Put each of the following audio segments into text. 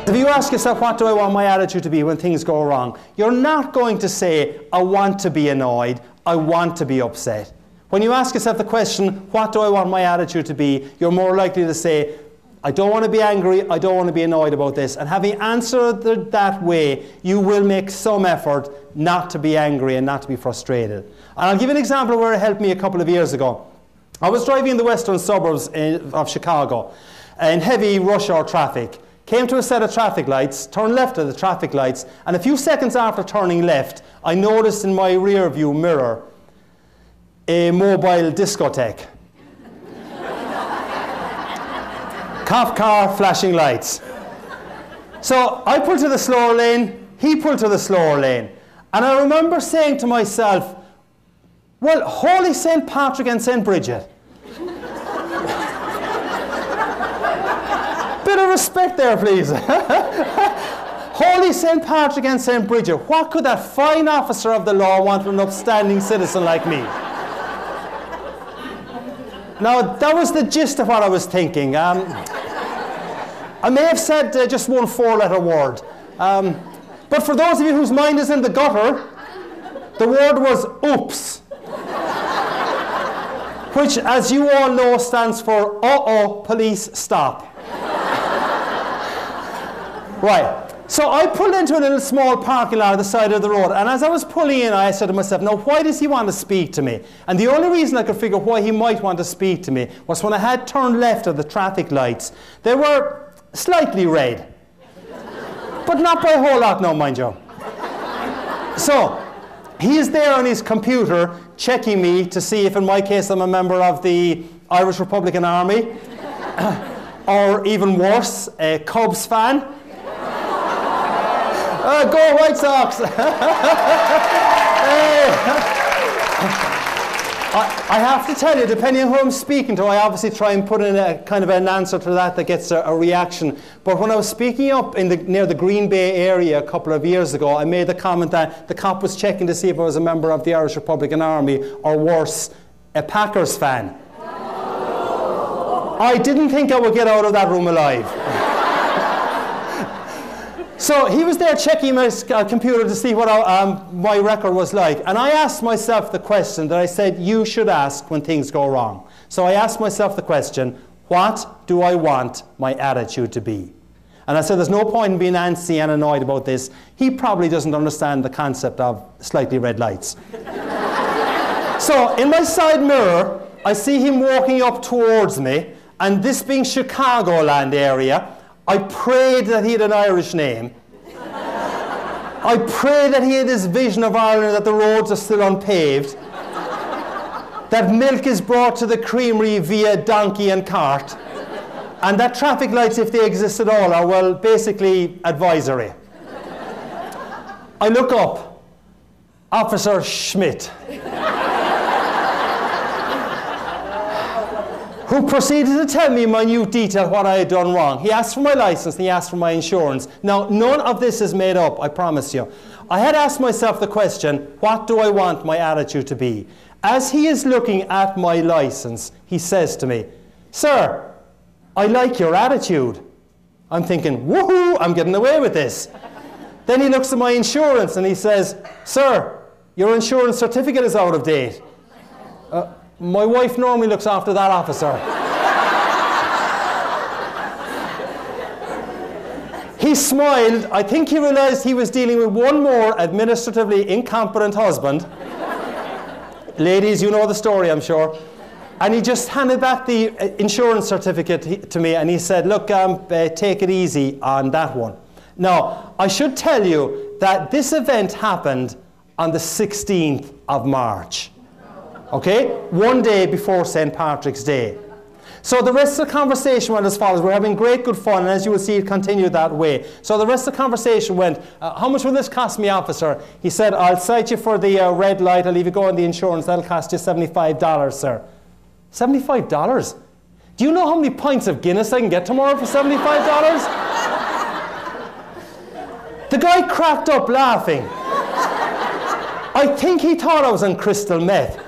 If you ask yourself, what do I want my attitude to be when things go wrong? You're not going to say, I want to be annoyed, I want to be upset. When you ask yourself the question, what do I want my attitude to be? You're more likely to say, I don't want to be angry, I don't want to be annoyed about this. And having answered that way, you will make some effort not to be angry and not to be frustrated. And I'll give you an example where it helped me a couple of years ago. I was driving in the western suburbs of Chicago in heavy rush hour traffic. Came to a set of traffic lights, turned left at the traffic lights, and a few seconds after turning left, I noticed in my rear view mirror a mobile discotheque. Cop car, flashing lights. So I pulled to the slower lane, he pulled to the slower lane. And I remember saying to myself, well, Holy St. Patrick and St. Bridget. Bit of respect there, please. Holy St. Patrick and St. Bridget, what could that fine officer of the law want from an upstanding citizen like me? Now, that was the gist of what I was thinking. I may have said just one four-letter word. But for those of you whose mind is in the gutter, the word was oops. Which, as you all know, stands for uh-oh, police, stop. Right. So I pulled into a little small parking lot at the side of the road, and as I was pulling in, I said to myself, now why does he want to speak to me? And the only reason I could figure why he might want to speak to me was when I had turned left at the traffic lights, they were slightly red. But not by a whole lot now, mind you. So he is there on his computer checking me to see if in my case I'm a member of the Irish Republican Army, or even worse, a Cubs fan. Go White Sox! I have to tell you, depending on who I'm speaking to, I obviously try and put in a kind of an answer to that gets a reaction. But when I was speaking up near the Green Bay area a couple of years ago, I made the comment that the cop was checking to see if I was a member of the Irish Republican Army, or worse, a Packers fan. I didn't think I would get out of that room alive. So he was there checking my computer to see what my record was like. And I asked myself the question that I said you should ask when things go wrong. So I asked myself the question, what do I want my attitude to be? And I said there's no point in being antsy and annoyed about this. He probably doesn't understand the concept of slightly red lights. So in my side mirror, I see him walking up towards me. And this being Chicagoland area, I prayed that he had an Irish name. I prayed that he had this vision of Ireland, that the roads are still unpaved, that milk is brought to the creamery via donkey and cart, and that traffic lights, if they exist at all, are, well, basically advisory. I look up, Officer Schmidt, who proceeded to tell me in minute detail what I had done wrong. He asked for my license, and he asked for my insurance. Now, none of this is made up, I promise you. I had asked myself the question, what do I want my attitude to be? As he is looking at my license, he says to me, sir, I like your attitude. I'm thinking, woohoo, I'm getting away with this. Then he looks at my insurance and he says, sir, your insurance certificate is out of date. My wife normally looks after that, officer. He smiled. I think he realized he was dealing with one more administratively incompetent husband. Ladies, you know the story, I'm sure. And he just handed back the insurance certificate to me, and he said, look, take it easy on that one. Now, I should tell you that this event happened on the 16th of March. Okay? One day before St. Patrick's Day. So the rest of the conversation went as follows. We're having great, good fun, and as you will see, it continued that way. So the rest of the conversation went, how much will this cost me, officer? He said, I'll cite you for the red light. I'll leave you go on the insurance. That'll cost you $75, sir. $75? Do you know how many pints of Guinness I can get tomorrow for $75? The guy cracked up laughing. I think he thought I was on crystal meth.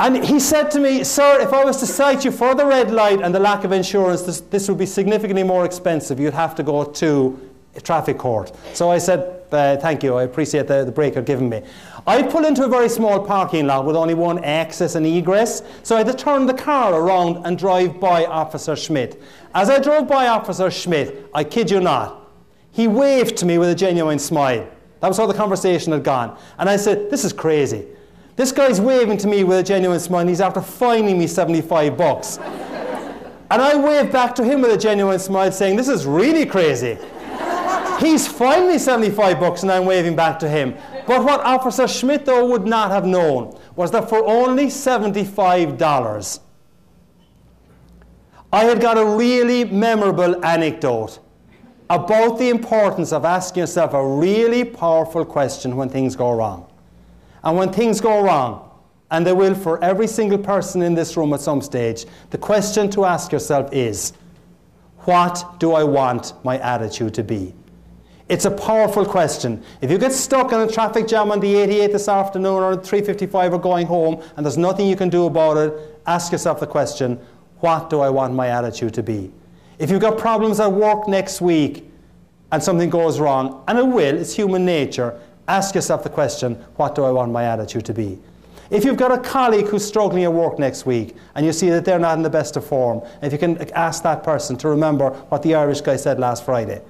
And he said to me, sir, if I was to cite you for the red light and the lack of insurance, this would be significantly more expensive. You'd have to go to a traffic court. So I said, thank you, I appreciate the break you're giving me. I pulled into a very small parking lot with only one access and egress, so I had to turn the car around and drive by Officer Schmidt. As I drove by Officer Schmidt, I kid you not, he waved to me with a genuine smile. That was how the conversation had gone. And I said, this is crazy. This guy's waving to me with a genuine smile and he's after fining me 75 bucks. And I waved back to him with a genuine smile saying, this is really crazy. He's fined me 75 bucks and I'm waving back to him. But what Officer Schmidt, though, would not have known was that for only $75, I had got a really memorable anecdote about the importance of asking yourself a really powerful question when things go wrong. And when things go wrong, and they will for every single person in this room at some stage, the question to ask yourself is, what do I want my attitude to be? It's a powerful question. If you get stuck in a traffic jam on the 88 this afternoon or 3:55 or going home and there's nothing you can do about it, ask yourself the question, what do I want my attitude to be? If you've got problems at work next week and something goes wrong, and it will, it's human nature, ask yourself the question, what do I want my attitude to be? If you've got a colleague who's struggling at work next week and you see that they're not in the best of form, if you can ask that person to remember what the Irish guy said last Friday.